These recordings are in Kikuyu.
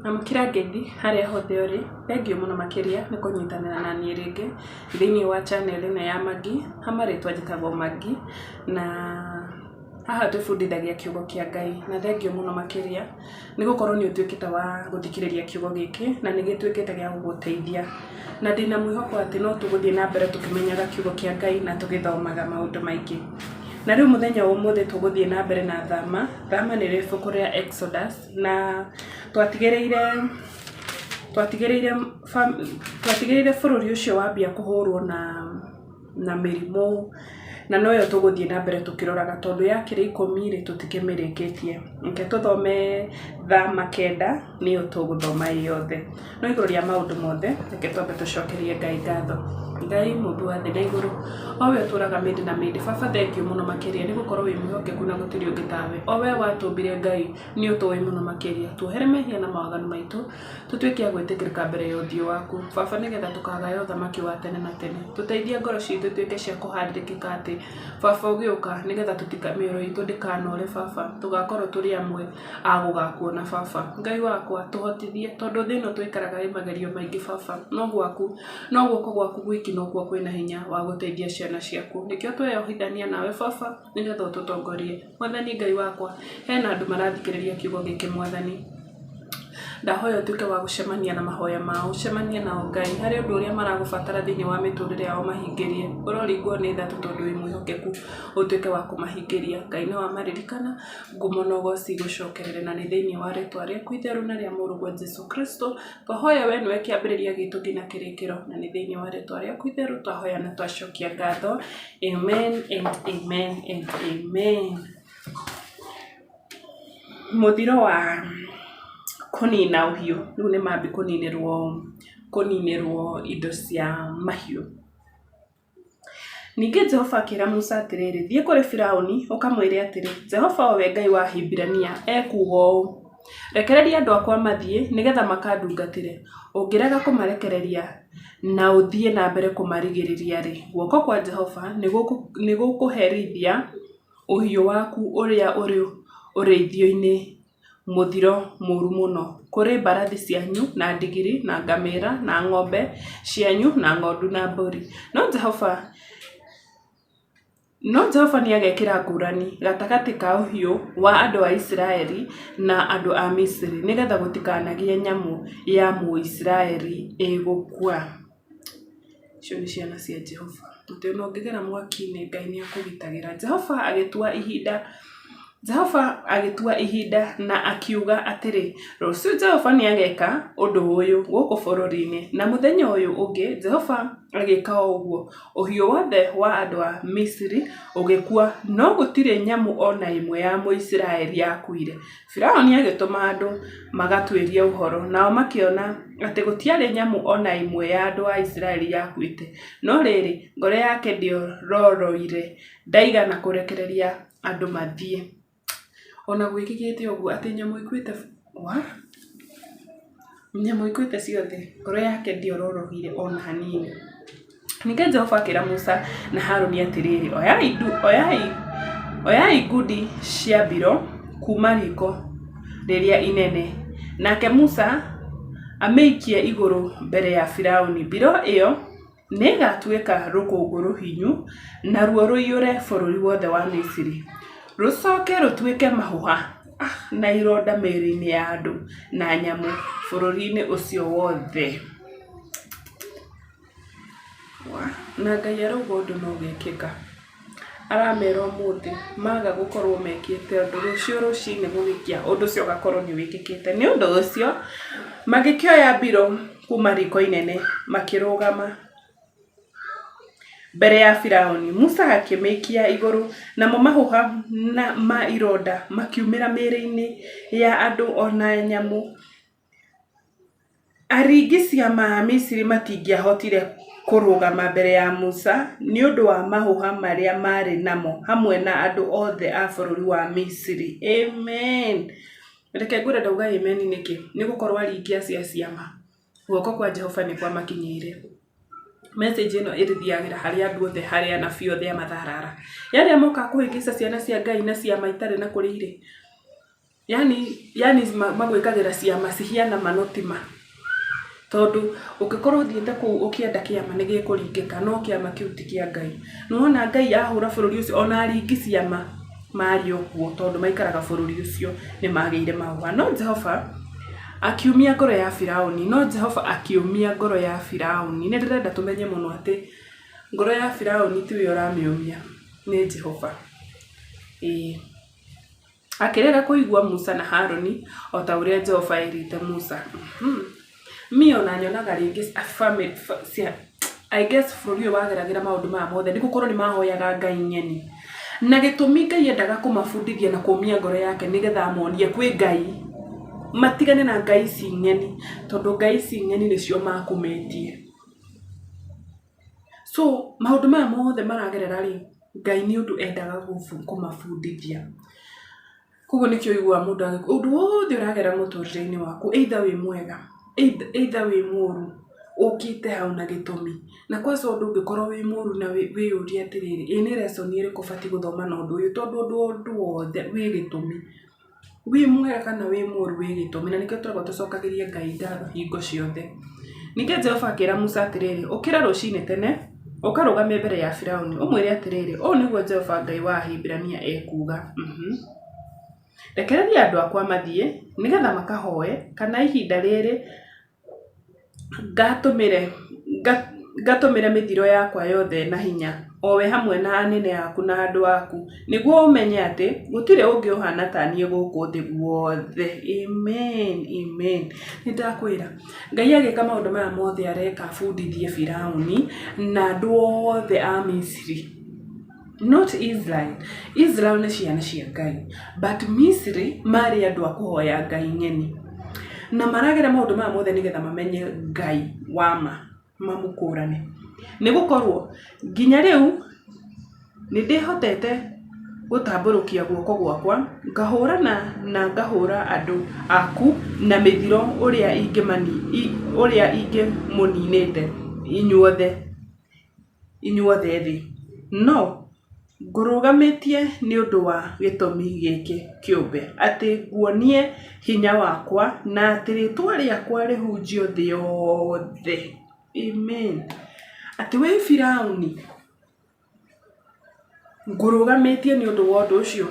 Amũkĩra ngeithi harĩa hothe ũrĩ, thengiũ mũno makĩria nĩ kũnyitanĩra na niĩ rĩngĩ thĩinĩ wa channel ĩno ya Maggy, ha marĩtwa njĩtagwo Maggy, na haha twĩbundithagia kiugo kĩa Ngai, na thengiũ mũno makĩria nĩ gũkorwo nĩ ũtuĩkĩte wa gũthikĩrĩria kiugo gĩkĩ na nĩ gĩtuĩkĩte gĩa gũgũteithia, na ndĩna mwĩhoko atĩ no tũgũthiĩ na mbere tũkĩmenyaga kiugo kĩa Ngai na tũgĩthomaga maũndũ maingĩ. Na rĩu mũthenya wa ũmũthĩ tũgũthiĩ na mbere na Thama. Thama nĩ ibuku rĩa Exodus, na twatigĩrĩire bũrũri ũcio wambia kũhũrwo na mĩrimũ, na noyo tũgũthiĩ na mbere tũkĩroraga tondũ yakĩrĩ 10 tũtikĩmĩrĩkĩtie. Reke tũthome Thama 9 nĩyo tũgũthoma yothe. No igũrũ rĩa maũndũ mothe reke twambe tũcokerie Ngai ngatho. Ngai mũmbi wa thĩ na igũrũ, o we ũtũraga mĩndĩ na mĩndĩ, baba thengiũ mũno makĩria nĩ gũkorwo wĩ mwĩhokeku na gũtirĩ ũngĩ tawe. O we watũmbire Ngai nĩ ũtũĩ mũno makĩria, tuohere mehia na mawaganu maitũ tũtuĩke a gwĩtĩkĩrĩka mbere ya ũthiũ waku baba, nĩgetha tũkagaya ũthamaki wa tene na tene. Tũteithie ngoro citũ ituĩke cia kũharĩrĩkĩka atĩ baba ũgĩũka, nĩgetha mĩoyo itũ ndĩkanore baba, tũgakorwo tũrĩ amwe a gũgakuona baba. Ngai wakwa tũhotithie, tondũ thĩ ĩno tũikaraga ĩ magerio maingĩ baba, no guoko gwaku gwiki nokuo kwĩna hinya wa gũteithia ciana ciaku. Nĩkĩo tweyohithania nawe baba, nĩgetha ũtũtongorie. Mwathani Ngai wakwa, hena andũ marathikĩrĩria kiugo gĩkĩ Mwathani, ndahoya ũtuĩke wa gũcemania na mahoya mao, ũcemanie nao Ngai, harĩ ũndũ ũrĩa maragũbatara thĩinĩ wa mĩtũrĩre yao mahingĩrie. Ũroringwo nĩ tha tondũ wĩ mwĩhokeku, ũtuĩke wa kũmahingĩria. Ngai nĩ wamaririkana, ngumo na ũgooci gũcokerere, na nĩ thĩinĩ wa rĩĩtwa rĩaku itheru na rĩa mũrũgwo Jesũ Kristo twahoya, we nĩwe kĩambĩrĩria gitũ nginya kĩrĩkĩro, na nĩ thĩinĩ wa rĩĩtwa rĩaku itheru twahoya na twacokia ngatho. Amen and amen and amen. Mũthiro wa kũnina ũhiũ, rĩu nĩ mambi kũninĩrwo indo cia mahiũ. Ningĩ Jehova akĩra Musa atĩrĩrĩ, thiĩ kũrĩ Firaũni ũkamwĩre atĩrĩ, Jehova o we Ngai wa Hibirania ekuuga ũũ, rekereria andũ akwa mathiĩ nĩgetha makandungatĩre. Ũngĩrega kũmarekereria na ũthiĩ na mbere kũmarigĩrĩria-rĩ, guoko kwa Jehova nĩ gũkũherithia ũhiũ waku ũrĩa ũrĩ ũrĩithio-inĩ mũthiro mũru mũno kũrĩ mbarathi cianyu na ndigiri na ngamĩra na ng'ombe cianyu na ng'ondu na mbũri. No Jehova nĩ agekĩra ngũrani gatagatĩ ka ũhiũ wa andũ a Isiraeli na andũ a Misiri, nĩgetha gũtikanagĩe nyamũ ya Mũisiraeli ĩgũkua. Icio nĩ ciana cia Jehova. Mũtĩ ona ũngĩgera mwaki-inĩ, Ngai nĩ akũgitagĩra. Jehova agĩtua ihinda na akiuga atĩrĩ, rũciũ Jehova nĩ ageka ũndũ ũyũ gũkũ bũrũri-inĩ, na mũthenya ũyũ ũngĩ Jehova agĩka o ũguo. Ũhiũ wothe wa andũ a Misiri ũgĩkua, no gũtirĩ nyamũ ona ĩmwe ya Mũisiraeli yakuire. Firaũni agĩtũma andũ magatuĩrie ũhoro, nao makĩona atĩ gũtiarĩ nyamũ ona ĩmwe ya andũ a Isiraeli yakuĩte. No rĩrĩ, ngoro yake ndĩororoire, ndaigana kũrekereria andũ mathiĩ. Ona gwĩkĩkĩte ũguo atĩ nyamũ ikuĩte ciothe, ngoro yake ndĩororoire ona hanini. Ningĩ Jehova akĩra Musa na Harũni atĩrĩrĩ, oyai ngundi cia mbiro kuma riko rĩrĩa inene, nake Musa amĩikie igũrũ mbere ya Firaũni. Mbiro ĩyo nĩ ĩgatuĩka rũkũngũ rũhinyu, naruo rũiyũre bũrũri wothe wa Misiri, rũcoke rũtuĩke mahũha na ironda mĩĩrĩ-inĩ ya andũ na nyamũ bũrũri-inĩ ũcio wothe. Na Ngai arauga ũndũ no gũgĩkĩka. Aramera ũmũthĩ maga gũkorwo mekĩte ũndũ, rũciũ rũcinĩ gũgĩkia ũndũ ũcio ũgakorwo nĩ wĩkĩkĩte. Nĩ ũndũ ũcio magĩkĩoya mbiro kuma riko inene makĩrũgama mbere ya Firaũni. Musa akĩmĩikia igũrũ, namo mahũha ma ironda makiumĩra mĩĩrĩ-inĩ ya andũ ona nyamũ. Aringi ciama a Misiri matingĩahotire kũrũgama mbere ya Musa nĩ ũndũ wa mahũha marĩa marĩ namo, hamwe na andũ othe a bũrũri wa Misiri. Amen. Reke ngwĩre ndauga amen nĩkĩ? Nĩ gũkorwo aringi acio a ciama, guoko kwa Jehova nĩ kwamakinyĩire. Message ĩno ĩrĩthiagĩra harĩ andũ othe, harĩ anabii othe a matharara, arĩa moka kũhĩngĩca ciana cia Ngai na ciama itarĩ na kũrĩa irĩ. yani magwĩkagĩra ciama cihiana manotima. Tondu ũngĩkorwo thiĩte kũu ũkĩenda kĩama nĩ gĩkũringĩka, no kĩama kĩu ti kĩa Ngai. Nĩwona Ngai ahũra bũrũri ũcio, ona aringi ciama marĩ okuo tondũ maikaraga bũrũri ũcio nĩ magĩire mahũa. No Jehova akiumia ngoro ya Firaũni, nĩ ndĩrenda tũmenye mũno atĩ ngoro ya Firaũni tiwe ũramĩũmia, nĩ Jehova. Akĩrega kũigua Musa na Harũni o ta ũrĩa Jehova erĩte Musa. Mio na nyonaga rĩngĩ I guess bũrũri ũyũ wageragĩra maũndũ maya mothe nĩ gũkorwo nĩ mahoyaga Ngai ng'eni, na gĩtũmi Ngai endaga kũmabundithia na kũmia ngoro yake nĩgetha amonie kwĩ Ngai, matigane na Ngai ici ng'eni, tondũ Ngai ici ng'eni nĩcio makũmĩtie. So maũndũ maya mothe maragerera rĩ, Ngai nĩ ũndũ endaga kũmabundithia. Koguo nĩkĩo ũiguaga mũndũ agĩkwo ũndũ wothe ũragera mũtũrĩre-inĩ waku, either wĩ mwega either wĩ mũru, ũkĩte hau na gĩtũmi. Na kwanza ũndũ ũngĩkorwo wĩ mũru na wĩyũrie atĩrĩrĩ, nĩ lesson ĩrĩkũ batiĩ gũthoma na ũndũ ũyũ, tondũ ũndũ wothe wĩ gĩtũmi. Wĩ mwega kana wĩ mũru wĩ gĩtũmi, na nĩkĩo tũragwo tũcokagĩria Ngai ngatho hingo ciothe. Ningĩ Jehova akĩra Musa atĩrĩrĩ, ũkĩra rũcinĩ tene ũkarũgamia mbere ya Firaũni ũmwĩre atĩrĩrĩ, ũũ nĩguo Jehova Ngai wa Ahibirania ekuga, rekereria andũ akwa mathiĩ nĩgetha makahoe, kana ihinda rĩrĩ ngatũmĩre mĩthiro yakwa yothe na hinya, o we hamwe na anene aku na andũ aku, nĩguo ũmenye atĩ gũtirĩ ũngĩ ũhana ta niĩ gũkũ thĩ guothe. Amen. Nĩ ndakwĩra Ngai agĩka maũndũ maya mothe areka abundithie Firaũni na andũ othe a Misiri, not Israel. Israel nĩ ciana cia Ngai, but Misiri marĩ andũ a kũhoya Ngai ng'eni, na maragera maũndũ maya mothe nĩgetha mamenye Ngai wama, mamũkũrane. Nĩ gũkorwo nginya rĩu nĩ ndĩhotete gũtambũrũkia guoko gwakwa ngahũrana na ngahũra andũ aku na mĩthiro ũrĩa ingĩmũninĩte inyuothe thĩ, no ngũrũgamĩtie nĩ ũndũ wa gĩtũmi gĩkĩ kĩũmbe, atĩ nguonie hinya wakwa na atĩ rĩtwa rĩakwa rĩhunjio thĩ yothe. Amen. Atĩ wĩ Firaũni ngũrũgamĩtie nĩ ũndũ wa ũndũ ũcio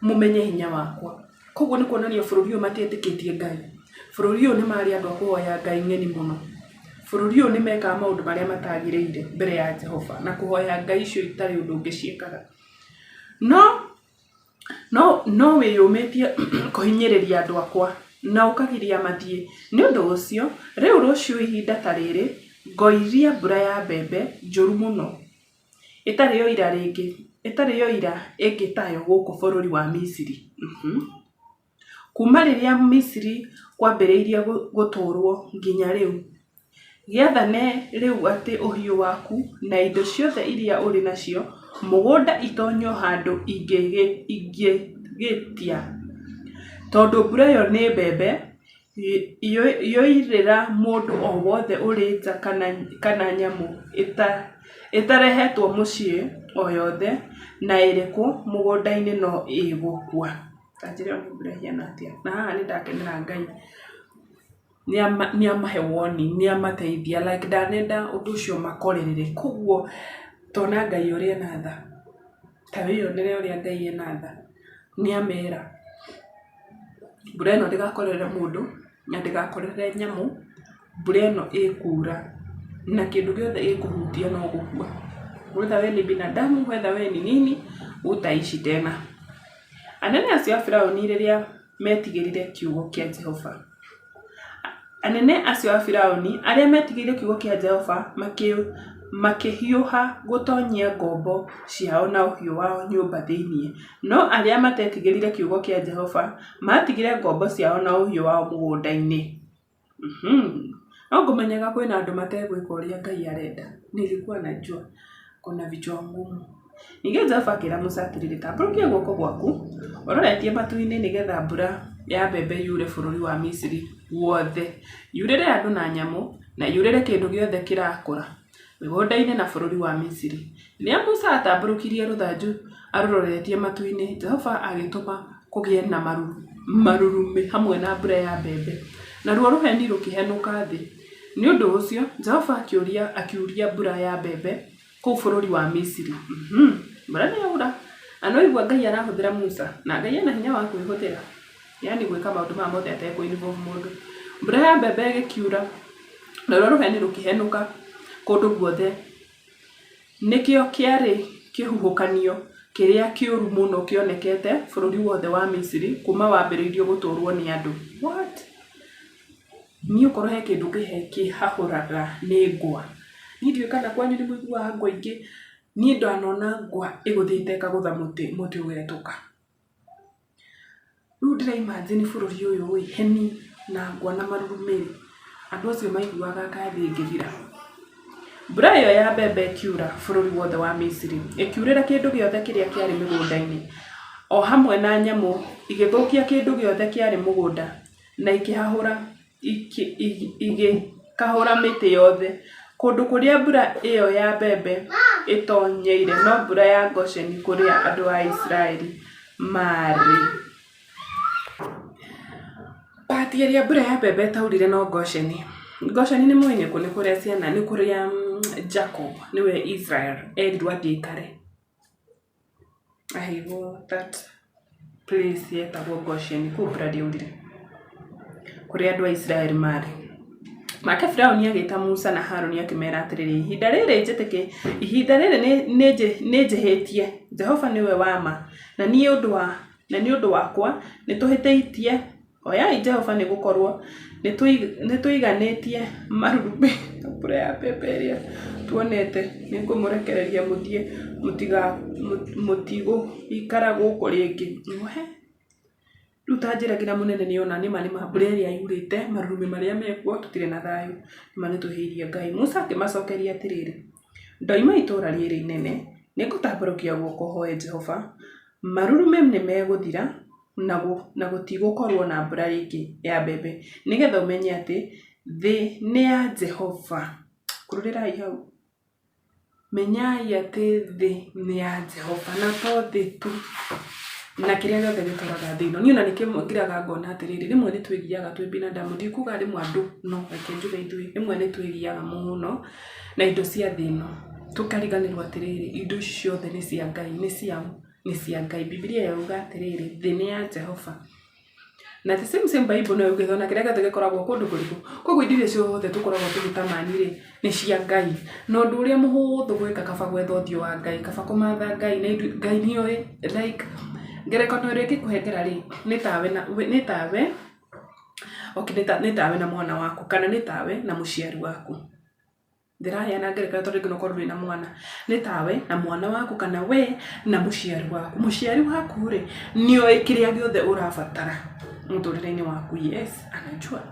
mũmenye hinya wakwa. Koguo nĩ kuonania bũrũri ũyũ matietĩkĩtie Ngai, bũrũri ũyũ nĩ marĩ andũ a kũhoya Ngai ng'eni mũno, bũrũri ũyũ nĩ mekaga maũndũ marĩa matagĩrĩire mbere ya Jehova na kũhoya Ngai icio itarĩ ũndũ ũngĩ ciĩkaga. No wĩyũmĩtie kũhinyĩrĩria andũ akwa na ũkagiria mathiĩ. Nĩ ũndũ ũcio rĩu rũciũ ihinda ta rĩrĩ ngoiria mbura ya mbembe njũru mũno, ĩtarĩ yo ira ĩngĩ tayo gũkũ bũrũri wa Misiri. Kuma rĩrĩa Misiri kwambĩrĩirie gũtũrwo nginya rĩu, gĩathane rĩu atĩ ũhiũ waku na indo ciothe iria ũrĩ nacio mũgũnda itonyo handũ ingĩgĩtia, tondũ mbura ĩyo nĩ mbembe yoirĩra mũndũ o wothe ũrĩ nja kana nyamũ ĩtarehetwo mũciĩ o yothe na ĩrĩkũ mũgũnda-inĩ no ĩgũkua. Tanjĩra nĩ mbura hiana atĩa. Na haha nĩ ndakenera Ngai nĩ amahe warning, nĩ amateithia, like ndanenda ũndũ ũcio makorerere. Koguo tona Ngai ũrĩa ena tha, ta wĩyonere ũrĩa Ngai ena tha, nĩ amera mbura ĩno ndĩgakorere mũndũ na ndĩgakorere nyamũ, mbura ĩno ĩkura na kĩndũ gĩothe ĩkũhutia no gũkua. Whether we ni binadamu, whether we ni nini, utaishi tena. Anene acio a Firaũni rĩrĩa metigĩrire kiugo kĩa Jehova, anene acio a Firaũni arĩa metigĩrire kiugo kĩa Jehova makĩhiũha gũtonyia ngombo ciao na ũhiũ wao nyũmba thĩinĩ, no arĩa matetigĩrire kiugo kĩa Jehova matigire ngombo ciao na ũhiũ wao mũgũnda-inĩ. No ngũmenyaga kwĩna andũ mategwĩka ũrĩa Ngai arenda. Nilikuwa najua kuna vichwa ngumu. Ningĩ Jehova akĩra Musa atĩrĩrĩ, tambũrũkia guoko gwaku ũroretie matu-inĩ nĩgetha mbura ya mbembe yure bũrũri wa Misiri wothe, yurĩre andũ na nyamũ na yurĩre kĩndũ gĩothe kĩrakũra mĩgũnda-inĩ na bũrũri wa Misiri. Rĩrĩa Musa atambũrũkirie rũthanju arũroretie matu-inĩ, Jehova agĩtũma kũgĩe na maruru marurume hamwe na mbura ya mbembe naruo ruheni rukihenuka thi. Ni undu ucio Jehova akiuria mbura ya mbembe kuu bururi wa Misiri. Mbura ni yaura. Anoigua Ngai arahuthira Musa na Ngai ena hinya wa kwihuthira, yani gwika maundu ma mothe atekũinvolve mundu. Mbura ya mbembe igikiura naruo ruheni rukihenuka kundu guothe. Nikio kiari kihuhukanio kiria kiuru muno kionekete bururi wothe wa Misiri kuma wambiriirio guturwo ni andu. What? Ni ukorwo he kindu kihahuraga ni ngwa. Ni ndiũĩ kana kwanyu ni mũiguaga ngwa ingĩ. Ni ndanona ngwa iguthite ikagutha muti ugetuka. Riu ndira imagine bururi uyu heni na ngwa na marurumĩri. Andu acio maiguaga kathi ngithira. Mbura iyo ya mbembe ikiura bururi wothe wa Misiri, ikiurira kindu giothe kiria kiari migunda-ini, o hamwe na nyamu igithukia kindu giothe kiari mugunda, na ikihahura igikahura miti yothe. Kundu kuria mbura iyo ya mbembe itonyeire no mbura ya Gosheni kuria andu a Israeli mari. Patiria mbura ya mbembe taurire no Gosheni. Gosheni ni mwene kune kuria ciana ni kuria Jacob niwe Israel erirwo athiikare. Aigo that place yetagwo Gosheni kuu mbura ndiaurire kuria andu a Israeli mari. Make Firauni agita Musa na Haruni akimera atiriri, ihinda riri njihitie, Jehova niwe wama na ni undu wakwa nituhitiitie. Oya Jehova ni gukorwo nituiganitie marurume mbura ya mbembe iria tuonete. Ningumurekereria muthie mutigo ikara guku ringi. Riu tanjiragira munene ni ona nima mbura iria yurite marurume maria mekuo tutire na thayu nima nituhiirie Ngai. Musa akimacokeria atiriri, ndoima itura riri inene ningutambũrũkia guoko hoe Jehova, marurume ni meguthira na gutigukorwo na mbura ringi ya mbembe, nigetha umenye ati thi ni ya Jehova. Kururirai hau, menyai ati thi ni ya Jehova na to thi tu na kiria giothe gitũraga thĩ ĩno. Niĩ ona nĩkĩo ngiraga ngona atiriri, rimwe nĩ twĩgiaga twĩ binadamu, ndikuga rimwe andu no, reke njuge ithuĩ rimwe nĩ twĩgiaga mũno na indo cia thĩ ĩno tukariganĩrwo atiriri indo ciothe nĩ cia Ngai, nĩ cia Ngai. Biblia yauga atiriri thĩ nĩ ya Jehova, na the same Bible no yauga ona kiria giothe gikoragwo kundu kuriku. Koguo indo iria ciothe tukoragwo tugitamani ni cia Ngai, na undu uria muhuthu gwika kaba gwetha uthio wa Ngai, kaba kumatha Ngai na Ngai nioi like ngerekano ĩrĩa ĩngĩkũhengera rĩ nĩ tawe na mwana waku, kana nĩ tawe na mũciari waku. Ndĩraheana ngerekano tondũ rĩngĩ nokorwo na mwana, nĩ tawe na mwana waku kana we na mũciari waku. Mũciari waku rĩ nĩoĩ kĩrĩa gĩothe ũrabatara mũtũrĩre-inĩ waku. Yes, anajua.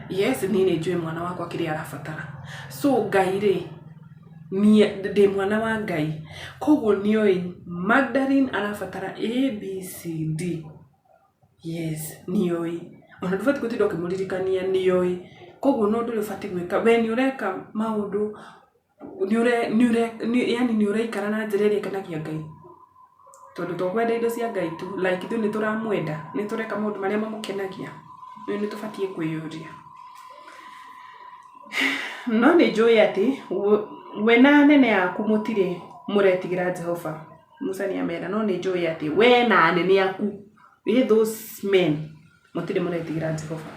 Yes, niĩ nĩnjũĩ mwana wakwa kĩrĩa arabatara. So Ngai rĩ ndi mwana wa Ngai, koguo nĩoĩ Magdalene arabatara ABCD. Yes, nĩoĩ. Ona ndũbatiĩ gũtinda ũkĩmũririkania, nĩoĩ. Koguo no ndũrĩ ũbatiĩ gwĩka we nĩ ũreka maũndũ, yani nĩ ũraikara na njĩra ĩrĩa ĩkenagia Ngai, tondũ tũkwenda indo cia Ngai tu, like ithuĩ nĩ tũramwenda, nĩ tũreka maũndũ marĩa mamũkenagia. Nĩ tũbatiĩ kwĩyũria. No nĩ njũĩ atĩ we na nene aku mũtirĩ mũretigĩra Jehova. Musa nĩ amera, no nĩ njũĩ atĩ we na nene aku, those men mũtirĩ mũretigĩra Jehova.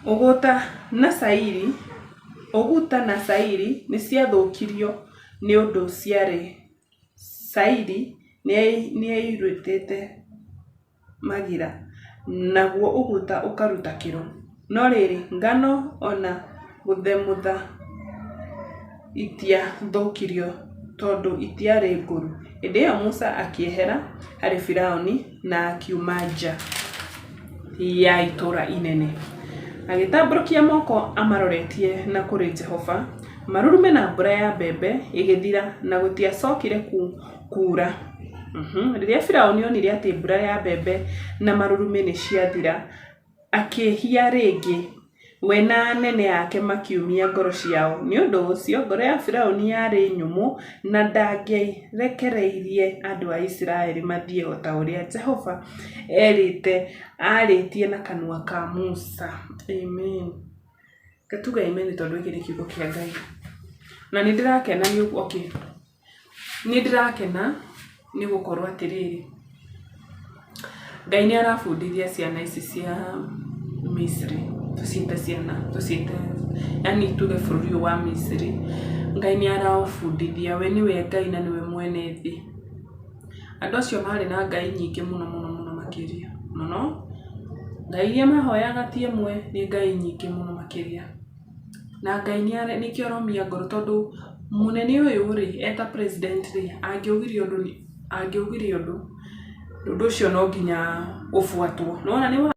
Ũguta na Sairi nĩ ciathũkirio nĩ ũndũ ciarĩ. Sairi nĩ airutĩte magira, naguo ũguta ũkaruta kĩro. No rĩrĩ ngano ona gũthemũtha itiathũkirio tondũ itiarĩ ngũru. Hĩndĩ ĩyo Musa akiehera harĩ Firauni na akiuma nja ya itũra inene, agĩtambũrũkia moko amaroretie na kũrĩ Jehova. Marurume na mbura ya mbembe igĩthira na gũtiacokire kuura. Rĩrĩa Firauni onire atĩ mbura ya mbembe na marurume nĩ ciathira, akĩhia rĩngĩ we na nene yake makiumia ngoro ciao nĩ ũndũ ũcio ngoro ya Firaũni yarĩ nyũmũ na ndangĩrekereirie andũ a Isiraeli mathiĩ o ta ũrĩa Jehova arĩtie na kanua ka Musa. Amen. Gatuga amen tondũ gĩkĩ nĩ kiugo kĩa Ngai. Na nĩ ndĩrakena nĩ ndĩrakena nĩ gũkorwo atĩrĩrĩ, Ngai nĩ arabundithia ciana ici cia Misri, tuciĩte ciana, tuciĩte yani tuge bũrũri wa Misri. Ngai nĩ arabundithia, we nĩwe Ngai na nĩwe mwene thĩ. Andũ acio marĩ na ngai nyingĩ mũno makĩria no ngai iria mahoyaga ti ĩmwe, nĩ ngai nyingĩ mũno makĩria. Na Ngai nĩkĩo aromia ngoro tondũ mũnene ũyũ rĩ eta president rĩ angĩugire ũndũ ũcio no nginya ũbuatwo. Nĩwona